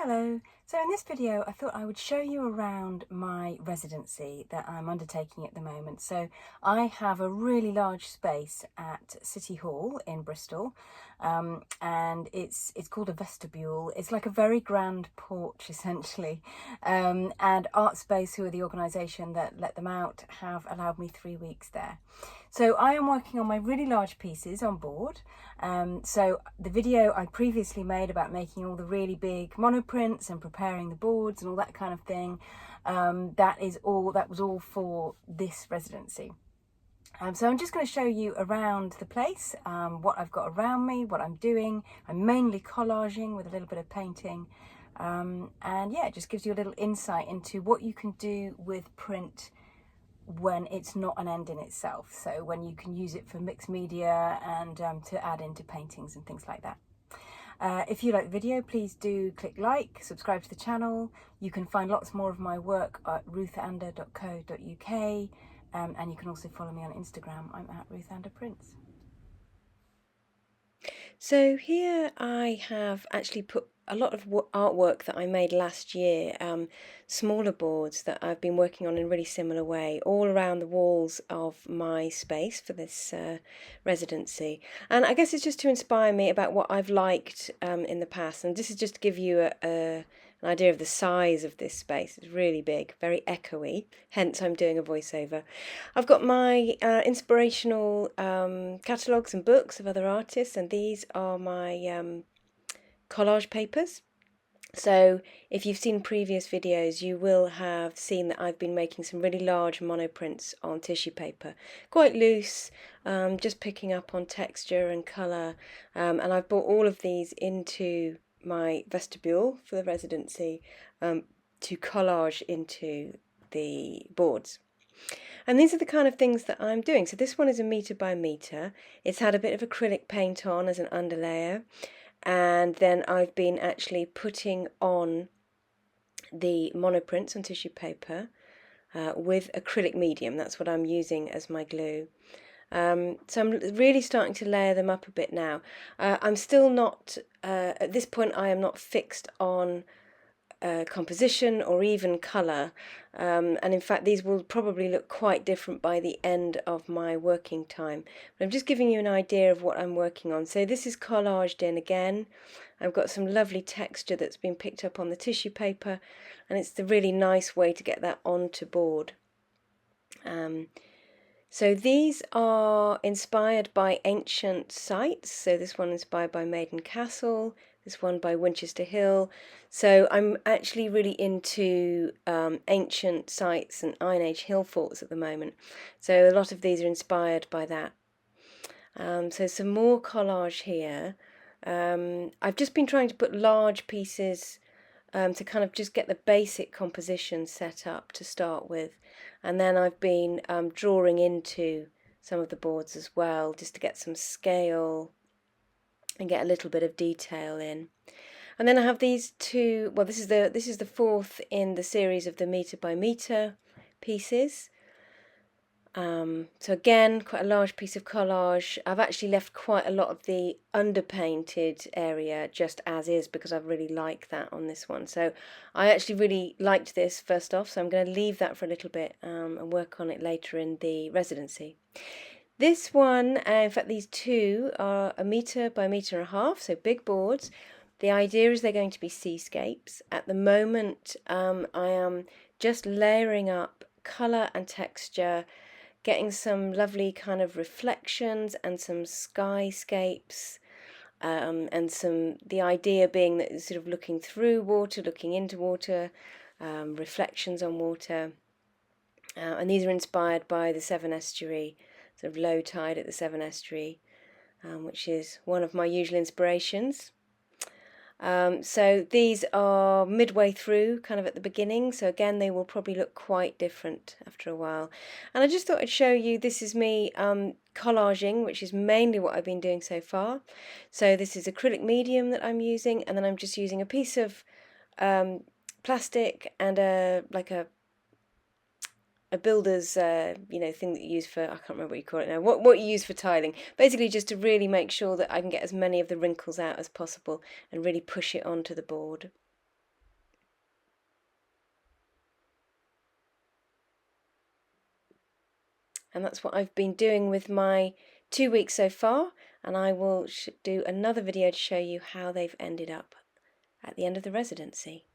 Hello, so in this video I thought I would show you around my residency that I'm undertaking at the moment. So I have a really large space at City Hall in Bristol, and it's called a vestibule. It's like a very grand porch essentially, and Art Space, who are the organisation that let them out, have allowed me 3 weeks there. So I am working on my really large pieces on board. So the video I previously made about making all the really big monoprints and preparing the boards and all that kind of thing, that was all for this residency. So I'm just going to show you around the place, what I've got around me, what I'm doing. I'm mainly collaging with a little bit of painting. And yeah, it just gives you a little insight into what you can do with print when it's not an end in itself. So when you can use it for mixed media and to add into paintings and things like that. If you like the video, please do click like, subscribe to the channel. You can find lots more of my work at ruthander.co.uk, and you can also follow me on Instagram. I'm at ruthanderprints. So here I have actually put a lot of artwork that I made last year, smaller boards that I've been working on in a really similar way, all around the walls of my space for this residency. And I guess it's just to inspire me about what I've liked in the past. And this is just to give you an idea of the size of this space. It's really big, very echoey, hence I'm doing a voiceover. I've got my inspirational catalogues and books of other artists, and these are my collage papers. So if you've seen previous videos, you will have seen that I've been making some really large monoprints on tissue paper, quite loose, just picking up on texture and colour, and I've brought all of these into my vestibule for the residency to collage into the boards. And these are the kind of things that I'm doing. So this one is a metre by metre. It's had a bit of acrylic paint on as an underlayer. And then I've been actually putting on the monoprints on tissue paper with acrylic medium. That's what I'm using as my glue. So I'm really starting to layer them up a bit now. I'm still not, at this point I am not fixed on composition or even colour, and in fact these will probably look quite different by the end of my working time, but I'm just giving you an idea of what I'm working on. So this is collaged in again. I've got some lovely texture that's been picked up on the tissue paper, and it's the really nice way to get that onto board. So these are inspired by ancient sites. So this one is inspired by Maiden Castle, this one by Winchester Hill. So I'm actually really into ancient sites and Iron Age hill forts at the moment. So a lot of these are inspired by that. So some more collage here. I've just been trying to put large pieces to kind of just get the basic composition set up to start with. And then I've been drawing into some of the boards as well, just to get some scale and get a little bit of detail in. And then I have these two, well, this is the fourth in the series of the metre by metre pieces. So again, quite a large piece of collage. I've actually left quite a lot of the underpainted area just as is because I really like that on this one. So I actually really liked this first off, so I'm going to leave that for a little bit and work on it later in the residency. This one, in fact these two are a metre by metre and a half, so big boards. The idea is they're going to be seascapes. At the moment I am just layering up colour and texture, getting some lovely kind of reflections and some skyscapes, and the idea being that it's sort of looking through water, looking into water, reflections on water, and these are inspired by the Severn Estuary, sort of low tide at the Severn Estuary, which is one of my usual inspirations. So these are midway through, kind of at the beginning, so again they will probably look quite different after a while. And I just thought I'd show you, this is me collaging, which is mainly what I've been doing so far. So this is acrylic medium that I'm using, and then I'm just using a piece of plastic and a builder's thing that you use for, I can't remember what you call it now, what you use for tiling, basically just to really make sure that I can get as many of the wrinkles out as possible and really push it onto the board. And that's what I've been doing with my 2 weeks so far, and I will do another video to show you how they've ended up at the end of the residency.